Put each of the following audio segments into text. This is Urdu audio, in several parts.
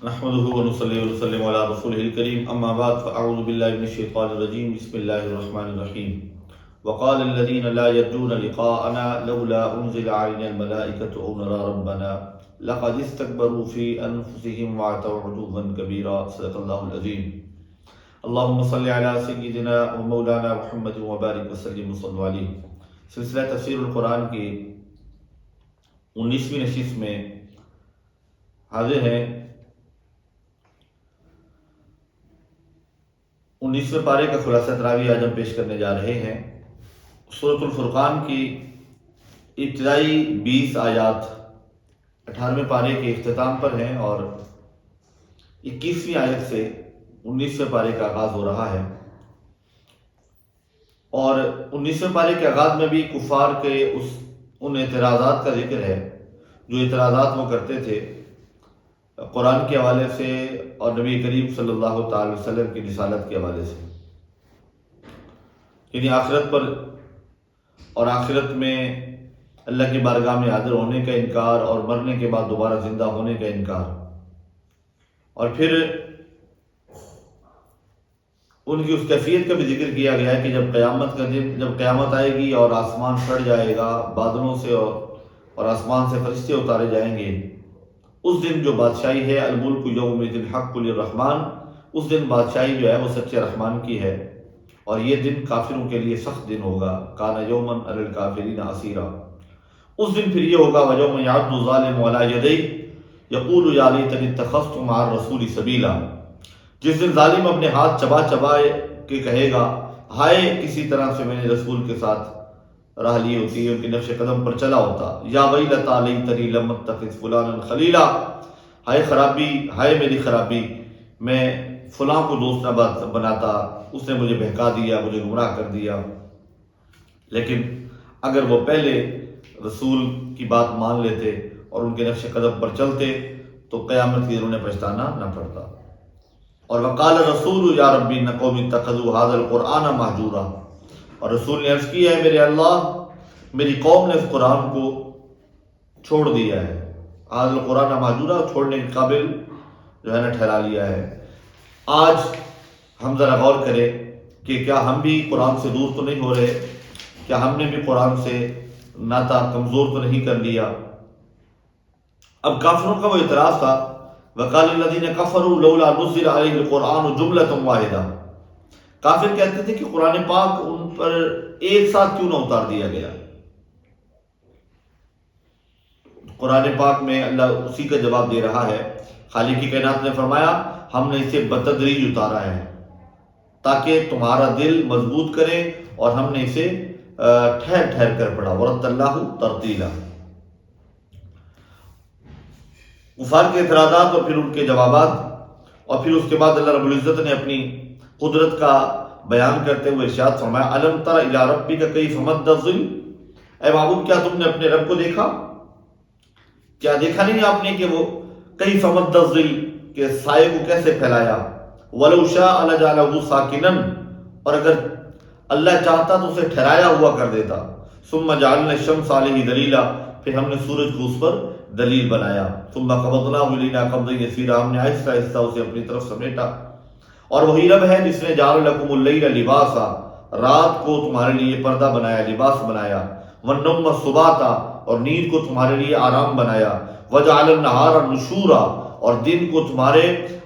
نحمده ونصلي ونسلم على رسوله الكريم اما بعد فاعوذ بالله من الشيطان الرجيم بسم الله الرحمن الرحيم وقال الذين لا يرجون لقاءنا لولا انزل علينا الملائكة او نرى ربنا لقد استكبروا في انفسهم وعتوا عتوا كبيرا صدق الله العظيم اللهم صل على سيدنا ومولانا محمد وبارك وسلم وصلوا عليه. سلسلہ تفسیر القرآن کی 19ویں نشست میں حاضر ہیں. 19ویں پارے کا خلاصہ تراویح آج ہم پیش کرنے جا رہے ہیں. سورۃ الفرقان کی ابتدائی 20 آیات 18ویں پارے کے اختتام پر ہیں اور 21ویں آیت سے 19ویں پارے کا آغاز ہو رہا ہے. اور 19ویں پارے کے آغاز میں بھی کفار کے ان اعتراضات کا ذکر ہے جو اعتراضات وہ کرتے تھے قرآن کے حوالے سے اور نبی کریم صلی اللہ تعالی وسلم کی رسالت کے حوالے سے، یعنی آخرت پر اور آخرت میں اللہ کی بارگاہ میں حاضر ہونے کا انکار اور مرنے کے بعد دوبارہ زندہ ہونے کا انکار. اور پھر ان کی اس کیفیت کا بھی ذکر کیا گیا ہے کہ جب قیامت کا دن، جب قیامت آئے گی اور آسمان پھٹ جائے گا بادلوں سے اور آسمان سے فرشتے اتارے جائیں گے، اس دن جو بادشاہی ہے الملک یومئذ الحق للرحمن، اس دن بادشاہی جو ہے وہ سچے رحمان کی ہے. اور یہ دن کافروں کے لیے سخت دن ہوگا. کان یوما علی الکافرین عسیرا. اس دن پھر یہ ہوگا ویوم یعض الظالم علی یدیہ یقول یا لیتنی اتخذت مع الرسول سبیلا. جس دن ظالم اپنے ہاتھ چبا کے کہے گا ہائے کسی طرح سے میں نے رسول کے ساتھ راہ لی ہوتی، ان کے نقش قدم پر چلا ہوتا. یا ویلتی لیتنی لم اتخذ فلانا خلیلا. ہائے خرابی، ہائے میری خرابی، میں فلاں کو دوست نہ بناتا، اس نے مجھے بہکا دیا، مجھے گمراہ کر دیا. لیکن اگر وہ پہلے رسول کی بات مان لیتے اور ان کے نقش قدم پر چلتے تو قیامت کی انہیں پچھتانا نہ پڑتا. اور وقال الرسول یا ربی ان قومی اتخذوا هذا القرآن مہجورا. اور رسول نے عرض کیا ہے میرے اللہ، میری قوم نے اس قرآن کو چھوڑ دیا ہے. هذا القرآن مہجورا، چھوڑنے کے قابل جو ہے نا ٹھہرا لیا ہے. آج ہم ذرا غور کریں کہ کیا ہم بھی قرآن سے دور تو نہیں ہو رہے؟ کیا ہم نے بھی قرآن سے ناتا کمزور تو نہیں کر لیا؟ اب کافروں کا وہ اعتراض تھا وقال الذین کفروا لولا نزل علیہ القرآن جملۃ واحدہ. کافر کہتے تھے کہ قرآن پاک ان پر ایک ساتھ کیوں نہ اتار دیا گیا. قرآن پاک میں اللہ اسی کا جواب دے رہا ہے. خالق کی کائنات نے فرمایا ہم نے اسے بتدریج اتارا ہے تاکہ تمہارا دل مضبوط کرے، اور ہم نے اسے ٹھہر ٹھہر کر پڑھا. ورتلناہ ترتیلا. کفار کے اعتراضات اور پھر ان کے جوابات، اور پھر اس کے بعد اللہ رب العزت نے اپنی قدرت کا بیان کرتے ہوئے ارشاد فرمایا الم تر الی ربک کیف مد الظل. اے معبود کیا تم نے اپنے رب کو دیکھا؟ کیا دیکھا نہیں آپ نے کہ وہ کیف مد الظل کے سائے کو کیسے پھیلایا. ولو شاء لجعلہ ساکنا، اور اگر اللہ چاہتا تو اسے ٹھہرایا ہوا کر دیتا. ثم جعلنا الشمس علیہ دلیلا، پھر ہم نے سورج کو اس پر دلیل بنایا. ثم قبضناہ الینا قبضا یسیرا، ہم نے آہستہ آہستہ اسے اپنی طرف سمیٹا. اور وہی رب ہے جس نے جعل لکم اللیل لباسا، رات کو تمہارے لیے پردہ بنایا، لباس بنایا. والنوم سباتا، اور نیند کو تمہارے لیے آرام بنایا. وجعل النہار نشورا، اور دن کو تمہارے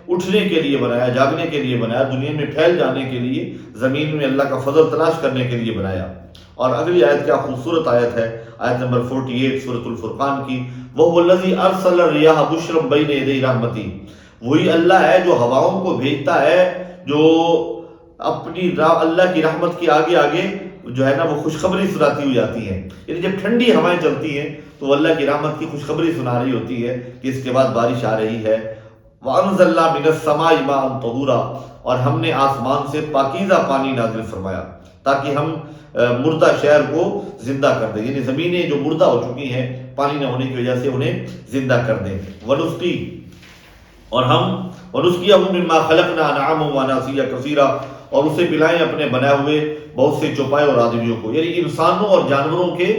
اٹھنے کے لیے بنایا، جاگنے کے لیے بنایا، دنیا میں پھیل جانے کے لیے، زمین میں اللہ کا فضل تلاش کرنے کے لیے بنایا. اور اگلی آیت کیا خوبصورت آیت ہے، آیت نمبر 48 سورۃ الفرقان کی. وَهُوَ الَّذِي أَرْسَلَ الرِّيَاحَ بُشْرًا بَيْنَ يَدَيْ رَحْمَتِهِ. وہی اللہ ہے جو ہواؤں کو بھیجتا ہے، جو اپنی اللہ کی رحمت کے آگے آگے جو ہے نا وہ خوشخبری سناتی ہوئی جاتی ہیں. یعنی جب ٹھنڈی ہوائیں چلتی ہیں تو وہ اللہ کی رحمت کی خوشخبری سنا رہی ہوتی ہے کہ اس کے بعد بارش آ رہی ہے. وَأَنزَلْنَا مِنَ السَّمَاءِ مَاءً طَهُورًا، اور ہم نے آسمان سے پاکیزہ پانی نازل فرمایا تاکہ ہم مردہ شہر کو زندہ کر دیں. یعنی زمینیں جو مردہ ہو چکی ہیں پانی نہ ہونے کی وجہ سے انہیں زندہ کر دیں. وَنُسْقِي، اور ہم وَنُسْقِيَهُ مِمَّا خَلَقْنَا أَنْعَامًا وَأَنَاسِيَّ كَثِيرًا، اور اسے پلائیں اپنے بنائے ہوئے بہت سے چوپائے اور آدمیوں کو. یعنی انسانوں اور جانوروں کے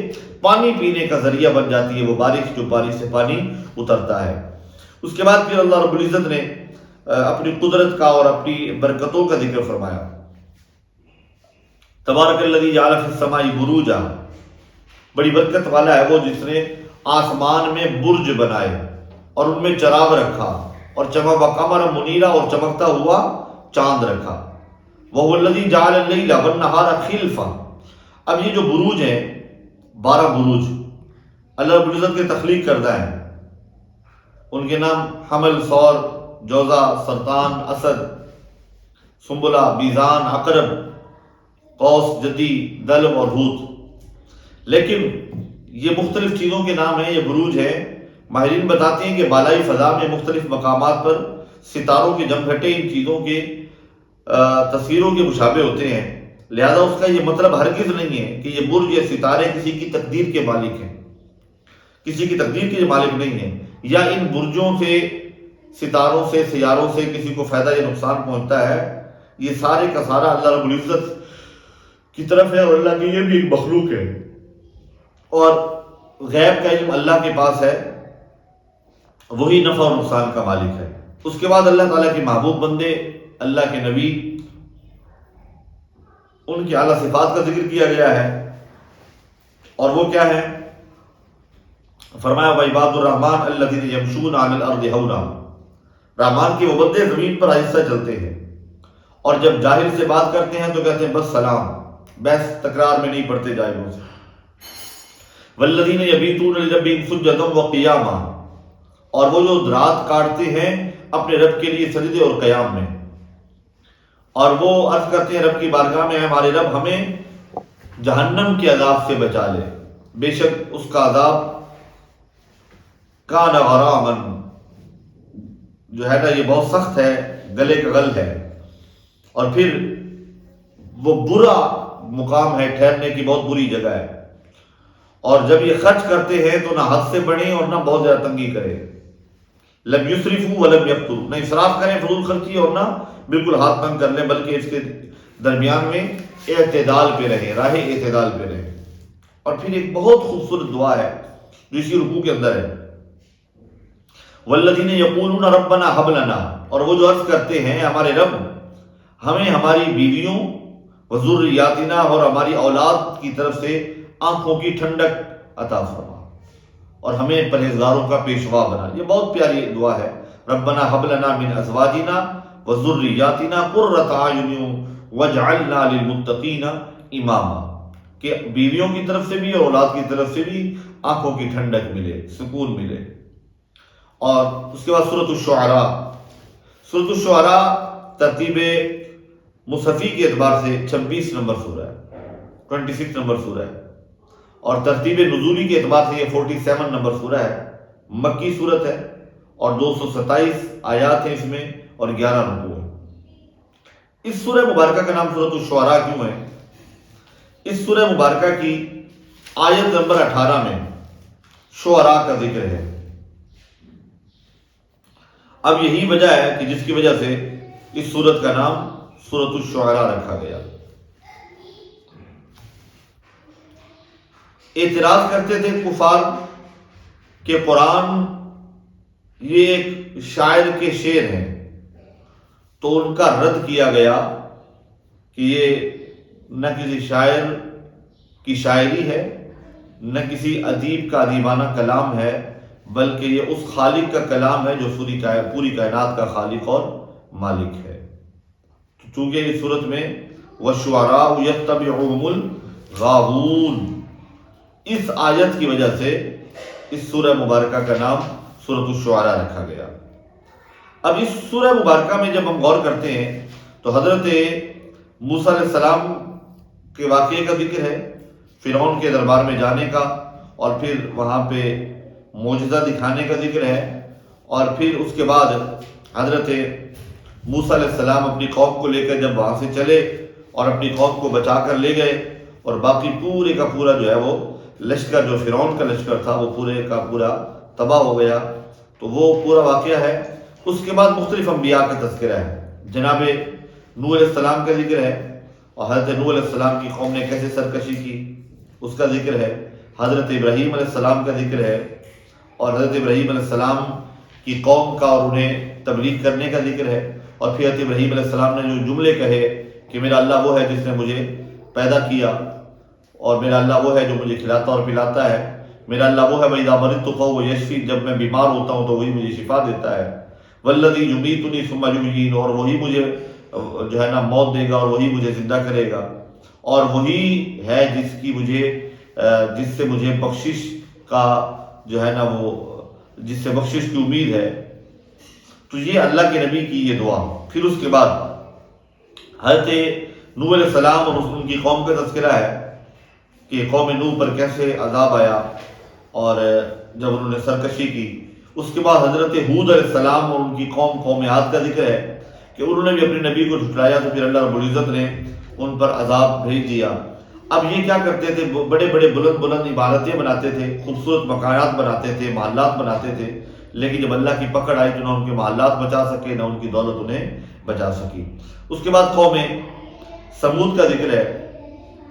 پانی پینے کا ذریعہ بن جاتی ہے وہ بارش، جو بارش سے پانی اترتا ہے. اس کے بعد پھر اللہ رب العزت نے اپنی قدرت کا اور اپنی برکتوں کا ذکر فرمایا. تبارک الذی جعل فی السماء بروجا، بڑی برکت والا ہے وہ جس نے آسمان میں برج بنائے اور ان میں چراغ رکھا، اور وقمر منیرا، اور چمکتا ہوا چاند رکھا. وَهُوَ الَّذِي جَعَلَ اللَّيْلَ وَالنَّهَارَ خِلْفًا. اب یہ جو بروج ہیں، 12 بروج اللہ رب العزت کے تخلیق کردہ ہیں. ان کے نام حمل، ثور، جوزا، سرطان، اسد، سنبلہ، بیزان، عقرب، قوس، جدی، دلو اور حوت. لیکن یہ مختلف چیزوں کے نام ہیں، یہ بروج ہیں. ماہرین بتاتے ہیں کہ بالائی فضا میں مختلف مقامات پر ستاروں کے جمگھٹے ان چیزوں کے تصویروں کے مشابہ ہوتے ہیں. لہذا اس کا یہ مطلب ہرگز نہیں ہے کہ یہ برج یا ستارے کسی کی تقدیر کے مالک ہیں، کسی کی تقدیر کے مالک نہیں ہیں، یا ان برجوں سے، ستاروں سے، سیاروں سے کسی کو فائدہ یا نقصان پہنچتا ہے. یہ سارے کا سارا اللہ رب العزت کی طرف ہے، اور اللہ کی یہ بھی ایک مخلوق ہے، اور غیب کا علم اللہ کے پاس ہے، وہی نفع اور نقصان کا مالک ہے. اس کے بعد اللہ تعالیٰ کے محبوب بندے، اللہ کے نبی، ان کی اعلیٰ صفات کا ذکر کیا گیا ہے. اور وہ کیا ہے؟ فرمایا وَعِبَادُ الرَّحْمَنِ الَّذِينَ يَمْشُونَ عَلَى الْأَرْضِ هَوْنًا. رحمان کے وہ بندے زمین پر آہستہ چلتے ہیں، اور جب جاہل سے بات کرتے ہیں تو کہتے ہیں بس سلام، بس تکرار میں نہیں پڑھتے جائے گا. وَالَّذِينَ يَبِيتُونَ لِرَبِّهِمْ سُجَّدًا وَقِيَامًا. اور وہ جو رات کاٹتے ہیں اپنے رب کے لیے سجدے اور قیام میں، اور وہ عرض کرتے ہیں رب کی بارگاہ میں، ہمارے رب ہمیں جہنم کے عذاب سے بچا لے، بے شک اس کا عذاب کان غراما، جو ہے نا یہ بہت سخت ہے، گلے کا غل ہے، اور پھر وہ برا مقام ہے، ٹھہرنے کی بہت بری جگہ ہے. اور جب یہ خرچ کرتے ہیں تو نہ حد سے بڑھیں اور نہ بہت زیادہ تنگی کریں. لم یسرفوا ولم یقتروا، نہ اسراف کریں فضول خرچی اور نہ بالکل ہاتھ تنگ کر لیں، بلکہ اس کے درمیان میں اعتدال پہ رہیں، راہ اعتدال پہ رہیں. اور پھر ایک بہت خوبصورت دعا ہے جو اسی رکوع کے اندر ہے، والذین یقولون ربنا ھب لنا. اور وہ جو عرض کرتے ہیں ہمارے رب ہمیں ہماری بیویوں، وذریاتنا، اور ہماری اولاد کی طرف سے آنکھوں کی ٹھنڈک عطا فرما، اور ہمیں پرہیزگاروں کا پیشوا بنا. یہ بہت پیاری دعا ہے، ربنا ھب لنا من ازواجنا وذریاتنا قرۃ اعین واجعلنا للمتقین اماما، کہ بیویوں کی طرف سے بھی اور اولاد کی طرف سے بھی آنکھوں کی ٹھنڈک ملے، سکون ملے. اور اس کے بعد سورۃ الشعراء. سورۃ الشعراء ترتیب مصحفی کے اعتبار سے 26 نمبر سورہ ہے، 26 نمبر سورہ ہے، اور ترتیب نزولی کے اعتبار سے یہ 47 نمبر سورہ ہے. مکی صورت ہے اور 227 آیات ہیں اس میں، اور 11 رکوع ہیں. اس سورہ مبارکہ کا نام سورۃ الشعراء کیوں ہے؟ اس سورہ مبارکہ کی آیت نمبر 18 میں شعراء کا ذکر ہے. اب یہی وجہ ہے کہ جس کی وجہ سے اس سورت کا نام سورۃ الشعراء رکھا گیا. اعتراض کرتے تھے کفار کہ قرآن یہ ایک شاعر کے شعر ہیں، تو ان کا رد کیا گیا کہ یہ نہ کسی شاعر کی شاعری ہے، نہ کسی ادیب کا ادیبانہ کلام ہے، بلکہ یہ اس خالق کا کلام ہے جو پوری کائنات کا خالق اور مالک ہے. چونکہ اس صورت میں وَالشُّعَرَاءُ يَتَّبِعُهُمُ الْغَاوُونَ، اس آیت کی وجہ سے اس سورہ مبارکہ کا نام سورۃ الشعراء رکھا گیا. اب اس سورہ مبارکہ میں جب ہم غور کرتے ہیں تو حضرت موسیٰ علیہ السلام کے واقعے کا ذکر ہے، فرعون کے دربار میں جانے کا، اور پھر وہاں پہ معجزہ دکھانے کا ذکر ہے. اور پھر اس کے بعد حضرت موسیٰ علیہ السلام اپنی قوم کو لے کر جب وہاں سے چلے اور اپنی قوم کو بچا کر لے گئے، اور باقی پورے کا پورا جو ہے وہ لشکر، جو فرعون کا لشکر تھا، وہ پورے کا پورا تباہ ہو گیا. تو وہ پورا واقعہ ہے. اس کے بعد مختلف انبیاء کا تذکرہ ہے. جناب نوح علیہ السلام کا ذکر ہے، اور حضرت نوح علیہ السلام کی قوم نے کیسے سرکشی کی اس کا ذکر ہے. حضرت ابراہیم علیہ السلام کا ذکر ہے، اور حضرت ابراہیم علیہ السلام کی قوم کا اور انہیں تبلیغ کرنے کا ذکر ہے، اور پھر حضرت ابراہیم علیہ السلام نے جو جملے کہے کہ میرا اللہ وہ ہے جس نے مجھے پیدا کیا، اور میرا اللہ وہ ہے جو مجھے کھلاتا اور پلاتا ہے، میرا اللہ وہ ہے وَإِذَا مَرِضْتُ فَهُوَ يَشْفِينِ، جب میں بیمار ہوتا ہوں تو وہی مجھے شفا دیتا ہے، وَالَّذِي يُمِيتُنِي ثُمَّ يُحْيِينِ، اور وہی مجھے جو ہے نا موت دے گا اور وہی مجھے زندہ کرے گا، اور وہی ہے جس سے مجھے بخشش کا جو ہے نا وہ جس سے بخشش کی امید ہے۔ تو یہ اللہ کے نبی کی یہ دعا۔ پھر اس کے بعد حضرت نوح علیہ السلام اور ان کی قوم کا تذکرہ ہے کہ قوم نوح پر کیسے عذاب آیا اور جب انہوں نے سرکشی کی۔ اس کے بعد حضرت ہود علیہ السلام اور ان کی قوم عاد کا ذکر ہے کہ انہوں نے بھی اپنے نبی کو جھٹلایا، تو پھر اللہ رب العزت نے ان پر عذاب بھیج دیا۔ اب یہ کیا کرتے تھے، بڑے بڑے بلند عمارتیں بناتے تھے، خوبصورت مکانات بناتے تھے، محلات بناتے تھے، لیکن جب اللہ کی پکڑ آئی تو نہ ان کے محلات بچا سکے نہ ان کی دولت انہیں بچا سکی۔ اس کے بعد قوم سمود کا ذکر ہے۔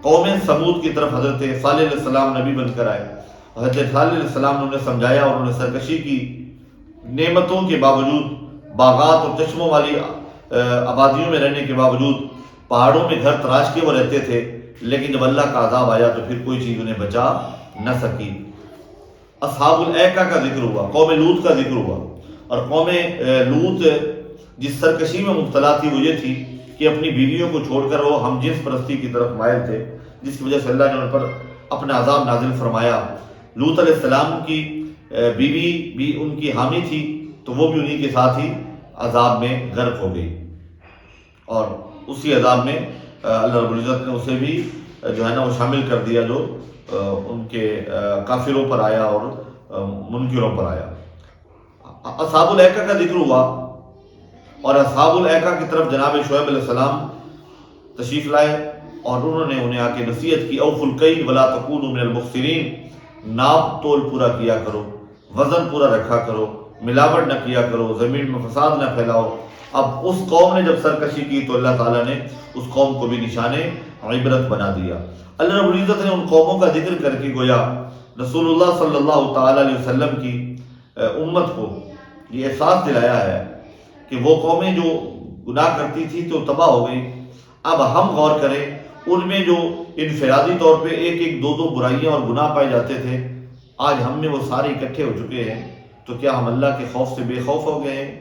قوم سمود کی طرف حضرت صالح علیہ السلام نبی بن کر آئے، حضرت صالح علیہ السلام نے انہیں سمجھایا اور انہیں سرکشی کی، نعمتوں کے باوجود، باغات اور چشموں والی آبادیوں میں رہنے کے باوجود پہاڑوں میں گھر تراش کے وہ رہتے تھے، لیکن جب اللہ کا عذاب آیا تو پھر کوئی چیز انہیں بچا نہ سکی۔ اصحاب الایکہ کا ذکر ہوا، قوم لوط کا ذکر ہوا، اور قوم لوط جس سرکشی میں مبتلا تھی وہ یہ تھی کہ اپنی بیویوں کو چھوڑ کر وہ ہم جنس پرستی کی طرف مائل تھے، جس کی وجہ سے اللہ نے ان پر اپنا عذاب نازل فرمایا۔ لوط علیہ السلام کی بیوی بھی ان کی حامی تھی، تو وہ بھی انہی کے ساتھ ہی عذاب میں غرق ہو گئی، اور اسی عذاب میں اللہ رب العزت نے اسے بھی جو ہے نا وہ شامل کر دیا جو ان کے کافروں پر آیا اور منکروں پر آیا۔ اصحاب الایکہ کا ذکر ہوا، اور اصحاب الایکہ کی طرف جناب شعیب علیہ السلام تشریف لائے اور انہوں نے انہیں آ کے نصیحت کی، اوفوا الکیل ولا تکونوا من المخسرین، ناپ تول پورا کیا کرو، وزن پورا رکھا کرو، ملاوٹ نہ کیا کرو، زمین میں فساد نہ پھیلاؤ۔ اب اس قوم نے جب سرکشی کی تو اللہ تعالیٰ نے اس قوم کو بھی نشان عبرت بنا دیا۔ اللہ رب العزت نے ان قوموں کا ذکر کر کے گویا رسول اللہ صلی اللہ تعالیٰ علیہ وسلم کی امت کو یہ احساس دلایا ہے کہ وہ قومیں جو گناہ کرتی تھی تو تباہ ہو گئی، اب ہم غور کریں ان میں جو انفرادی طور پہ ایک ایک دو برائیاں اور گناہ پائے جاتے تھے، آج ہم میں وہ سارے اکٹھے ہو چکے ہیں، تو کیا ہم اللہ کے خوف سے بے خوف ہو گئے ہیں؟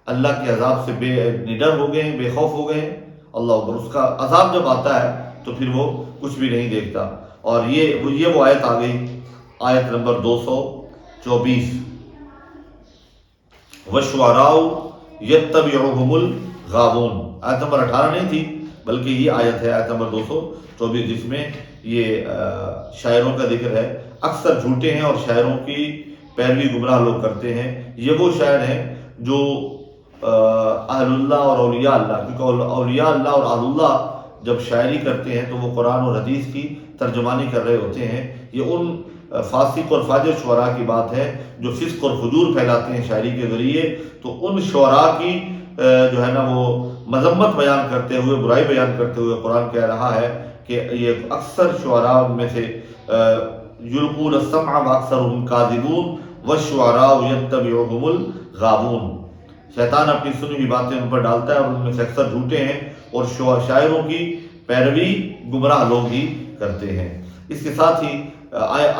اللہ کے عذاب سے بے نڈر ہو گئے ہیں، بے خوف ہو گئے ہیں؟ اللہ اکبر۔ اس کا عذاب جب آتا ہے تو پھر وہ کچھ بھی نہیں دیکھتا۔ اور یہ وہ آیت آ گئی، آیت نمبر 224، وَالشُّعَرَاءُ يَتَّبِعُهُمُ الْغَاوُونَ۔ آیت نمبر 18 نہیں تھی بلکہ یہ آیت ہے، آیت نمبر 224، جس میں یہ شاعروں کا ذکر ہے۔ اکثر جھوٹے ہیں اور شاعروں کی پیروی گمراہ لوگ کرتے ہیں۔ یہ وہ شاعر ہیں جو اہل اللہ اور اولیاء اللہ، کیونکہ اولیاء اللہ اور اہل اللہ جب شاعری کرتے ہیں تو وہ قرآن اور حدیث کی ترجمانی کر رہے ہوتے ہیں۔ یہ ان فاسق اور فاجر شعراء کی بات ہے جو فسق اور فجور پھیلاتے ہیں شاعری کے ذریعے، تو ان شعراء کی جو ہے نا وہ مذمت بیان کرتے ہوئے، برائی بیان کرتے ہوئے قرآن کہہ رہا ہے کہ یہ اکثر شعراء میں سے یلقون السمع واکثرهم کاذبون والشعراء یتبعهم الغاوون، شیطان اپنی سنی ہوئی باتیں ان پر ڈالتا ہے اور ان میں سے اکثر جھوٹے ہیں اور شاعروں کی پیروی گمراہ لوگ ہی کرتے ہیں۔ اس کے ساتھ ہی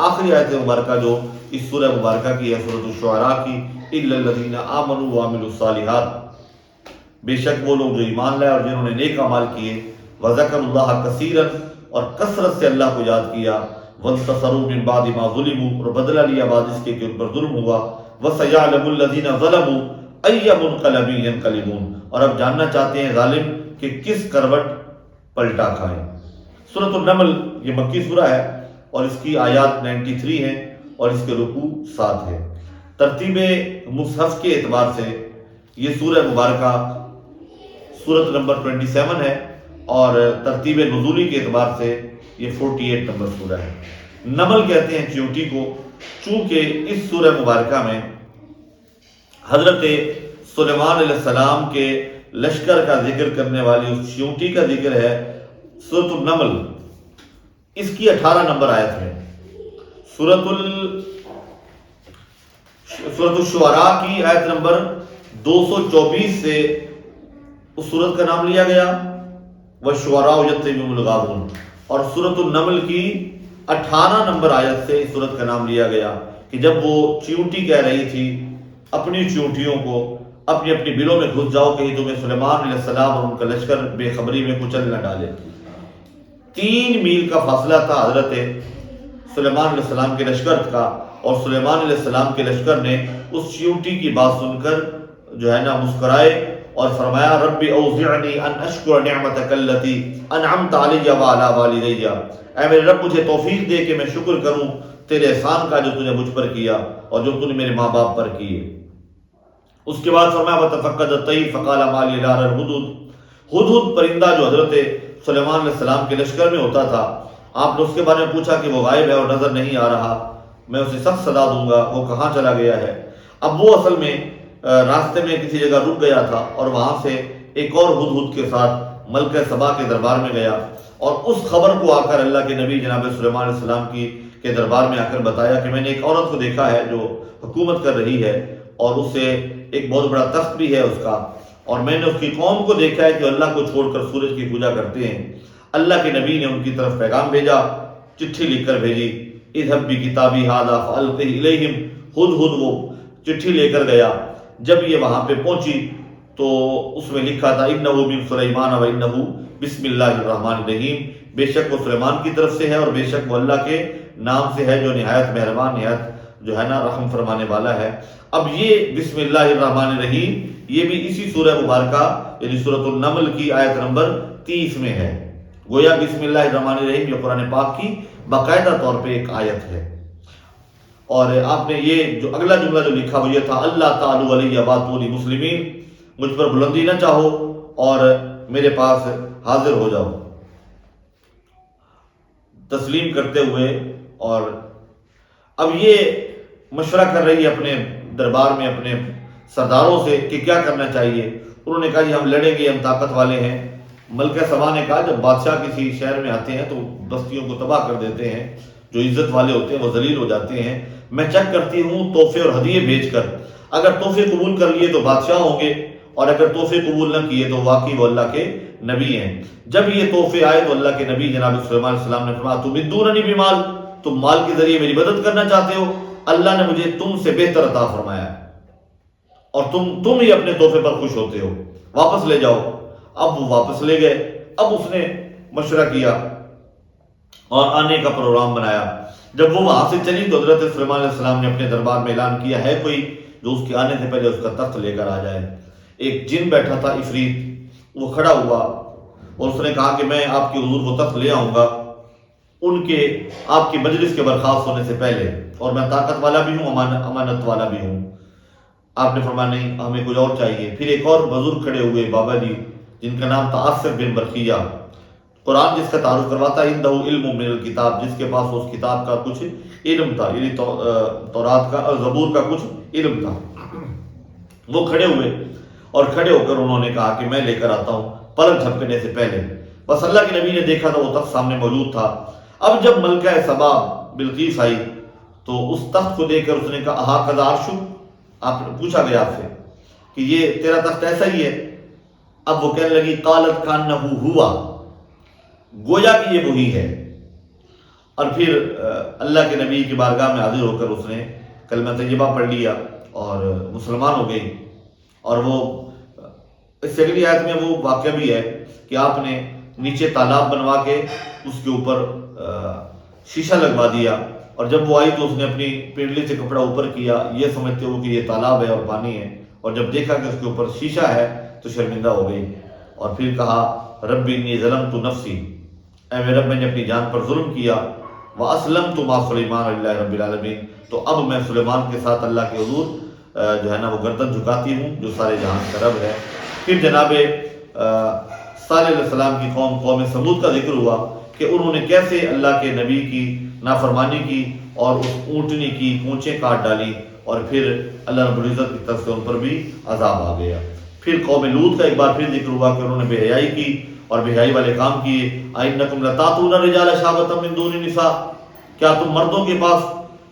آخری آیت مبارکہ جو اس سورہ مبارکہ کی ہے، سورۃ الشعراء کی، الا الذین آمنوا وعملوا الصالحات، بے شک وہ لوگ جو ایمان لائے اور جنہوں نے نیک اعمال کیے، وذکروا اللہ کثیرا، اور کثرت سے اللہ کو یاد کیا، وانتصروا من بعد ما ظلموا، اور بدلہ لیا بعد اس کے کہ ان پر ظلم ہوا، وسیعلم الذین ظلموا ای منقلب ینقلبون، اور اب جاننا چاہتے ہیں ظالم کہ کس کروٹ پلٹا کھائیں۔ سورۃ النمل یہ مکی سورہ ہے اور اس کی آیات 93 ہیں اور اس کے رکوع 7 ہے۔ ترتیب مصحف کے اعتبار سے یہ سورہ مبارکہ سورۃ نمبر 27 ہے، اور ترتیب نزولی کے اعتبار سے یہ 48 نمبر سورہ ہے۔ نمل کہتے ہیں چیونٹی کو، چونکہ اس سورہ مبارکہ میں حضرت سلیمان علیہ السلام کے لشکر کا ذکر کرنے والی اس چیونٹی کا ذکر ہے۔ سورۃ النمل اس کی 18 نمبر آیت ہے۔ سورۃ سورۃ الشعراء کی آیت نمبر 224 سے اس سورت کا نام لیا گیا، وَالشُّعَرَاءُ يَتَّبِعُهُمُ الْغَاوُونَ، اور سورۃ النمل کی 18 نمبر آیت سے اس سورت کا نام لیا گیا کہ جب وہ چیونٹی کہہ رہی تھی اپنی چیونٹیوں کو اپنی اپنی بلوں میں گھس جاؤ کہیں تمہیں سلیمان علیہ السلام اور ان کا لشکر بے خبری میں کچل نہ ڈالے۔ 3 میل کا فاصلہ تھا حضرت سلیمان علیہ السلام کے لشکر کا، اور سلیمان علیہ السلام کے لشکر نے اس چیونٹی کی بات سن کر جو ہے نا مسکرائے اور فرمایا رب اوزعنی ان اشکر نعمتک التی انعمت علی وعلی والدی، اے میرے رب مجھے توفیق دے کہ میں شکر کروں تیرے احسان کا جو تو نے مجھ پر کیا اور جو تو نے میرے ماں باپ پر کیے۔ اس کے بعد فرمایا وتفقد الطیر فقال ما لی لا ارى الهدهد، ہدہد پرندہ جو حضرت سلیمان علیہ السلام کے لشکر میں ہوتا تھا، آپ نے اس کے بارے میں پوچھا کہ وہ غائب ہے اور نظر نہیں آ رہا، میں اسے سخت سزا دوں گا، وہ کہاں چلا گیا ہے؟ اب وہ اصل میں راستے میں کسی جگہ رک گیا تھا اور وہاں سے ایک اور ہدہد کے ساتھ ملکہ سبا کے دربار میں گیا اور اس خبر کو آ کر اللہ کے نبی جناب سلیمان علیہ السلام کے دربار میں آ کر بتایا کہ میں نے ایک عورت کو دیکھا ہے جو حکومت کر رہی ہے اور اس سے ایک بہت بڑا تخت بھی ہے اس کا، اور میں نے اس کی قوم کو دیکھا ہے کہ اللہ کو چھوڑ کر سورج کی پوجا کرتے ہیں۔ اللہ کے نبی نے ان کی طرف پیغام بھیجا، چٹھی لکھ کر بھیجی، اذهب بکتابی ھذا فالقہ الیہم، ہدہد وہ چٹھی لے کر گیا۔ جب یہ وہاں پہ پہنچی تو اس میں لکھا تھا انہ من سلیمان و انہ بسم اللہ الرحمن الرحیم، بے شک وہ سلیمان کی طرف سے ہے اور بے شک وہ اللہ کے نام سے ہے جو نہایت مہربان نہایت جو ہے نا رحم فرمانے والا ہے۔ اب یہ بسم اللہ الرحمن الرحیم یہ بھی اسی سورہ مبارکہ یعنی سورۃ النمل کی آیت نمبر 30 میں ہے۔ گویا بسم اللہ الرحمن الرحیم یہ قرآن پاک کی باقاعدہ طور پہ ایک آیت ہے۔ اور آپ نے یہ جو اگلا جملہ جو لکھا وہ یہ تھا اللہ تعالی علیہ واتونی مسلمین، مجھ پر بلندی نہ چاہو اور میرے پاس حاضر ہو جاؤ تسلیم کرتے ہوئے۔ اور اب یہ مشورہ کر رہی ہے اپنے دربار میں اپنے سرداروں سے کہ کیا کرنا چاہیے۔ انہوں نے کہا جی ہم لڑیں گے، ہم طاقت والے ہیں۔ ملکہ سبا نے کہا جب بادشاہ کسی شہر میں آتے ہیں تو بستیوں کو تباہ کر دیتے ہیں، جو عزت والے ہوتے ہیں وہ ذلیل ہو جاتے ہیں، میں چیک کرتی ہوں تحفے اور ہدیے بھیج کر، اگر تحفے قبول کر لیے تو بادشاہ ہوں گے اور اگر تحفے قبول نہ کیے تو واقعی وہ اللہ کے نبی ہیں۔ جب یہ تحفے آئے تو اللہ کے نبی جناب سلیمان علیہ السلام نے فرمایا تمدوننی بمال، تم مال کے ذریعے میری مدد کرنا چاہتے ہو، اللہ نے مجھے تم سے بہتر عطا فرمایا ہے اور تم ہی اپنے تحفے پر خوش ہوتے ہو، واپس لے جاؤ۔ اب وہ واپس لے گئے۔ اب اس نے مشورہ کیا اور آنے کا پروگرام بنایا۔ جب وہ وہاں سے چلی تو حضرت سلیمان علیہ السلام نے اپنے دربار میں اعلان کیا ہے کوئی جو اس کے آنے سے پہلے اس کا تخت لے کر آ جائے۔ ایک جن بیٹھا تھا عفریت، وہ کھڑا ہوا اور اس نے کہا کہ میں آپ کے حضور وہ تخت لے آؤں گا ان کے آپ کی مجلس کے برخاست ہونے سے پہلے، اور میں طاقت والا بھی ہوں امانت والا بھی ہوں۔ آپ نے فرمایا نہیں ہمیں کچھ اور چاہیے۔ پھر ایک اور بزرگ کھڑے ہوئے بابا جی جن کا نام تھا آصف بن برقیہ، قرآن جس کا تعارف کرواتا ہے اندہ علم من الکتاب، جس کے پاس اس کتاب کا کچھ علم تھا، یعنی تورات کا اور زبور کا کچھ علم تھا۔ وہ کھڑے ہوئے اور کھڑے ہو کر انہوں نے کہا کہ میں لے کر آتا ہوں پلک جھپکنے سے پہلے۔ بس اللہ کے نبی نے دیکھا تھا وہ تخت سامنے موجود تھا۔ اب جب ملکہ سبا بلقیس آئی تو اس تخت کو دیکھ کر اس نے کہا اہٰذا عرشک، آپ نے پوچھا گیا آپ سے کہ یہ تیرا تخت ایسا ہی ہے؟ اب وہ کہنے لگی قالت کانہ ہوا، گویا کہ یہ وہی ہے۔ اور پھر اللہ کے نبی کی بارگاہ میں حاضر ہو کر اس نے کلمہ طیبہ پڑھ لیا اور مسلمان ہو گئی۔ اور وہ اس سے اگلی آیت میں وہ واقعہ بھی ہے کہ آپ نے نیچے تالاب بنوا کے اس کے اوپر شیشہ لگوا دیا، اور جب وہ آئی تو اس نے اپنی پنڈلی سے کپڑا اوپر کیا یہ سمجھتے ہو کہ یہ تالاب ہے اور پانی ہے، اور جب دیکھا کہ اس کے اوپر شیشہ ہے تو شرمندہ ہو گئی۔ اور پھر کہا رب انی ظلمت نفسی، اے میرے رب میں نے اپنی جان پر ظلم کیا، واسلمت مع سلیمان للہ رب العالمین، تو اب میں سلیمان کے ساتھ اللہ کے حضور جو ہے نا وہ گردن جھکاتی ہوں جو سارے جہان کا رب ہے۔ پھر جناب صالح علیہ السلام کی قوم سمود کا ذکر ہوا کہ انہوں نے کیسے اللہ کے نبی کی نافرمانی کی اور اس اونٹنی کی پونچھیں کاٹ ڈالی، اور پھر اللہ رب العزت کی طرف سے ان پر بھی عذاب آ گیا۔ پھر قوم لوط کا ایک بار پھر ذکر ہوا کہ انہوں نے بے حیائی کی اور بے حیائی والے کام کیے۔ اَإِنَّكُمْ لَتَأْتُونَ الرِّجَالَ شَهْوَةً مِّن دُونِ النِّسَاءِ، کیا تم مردوں کے پاس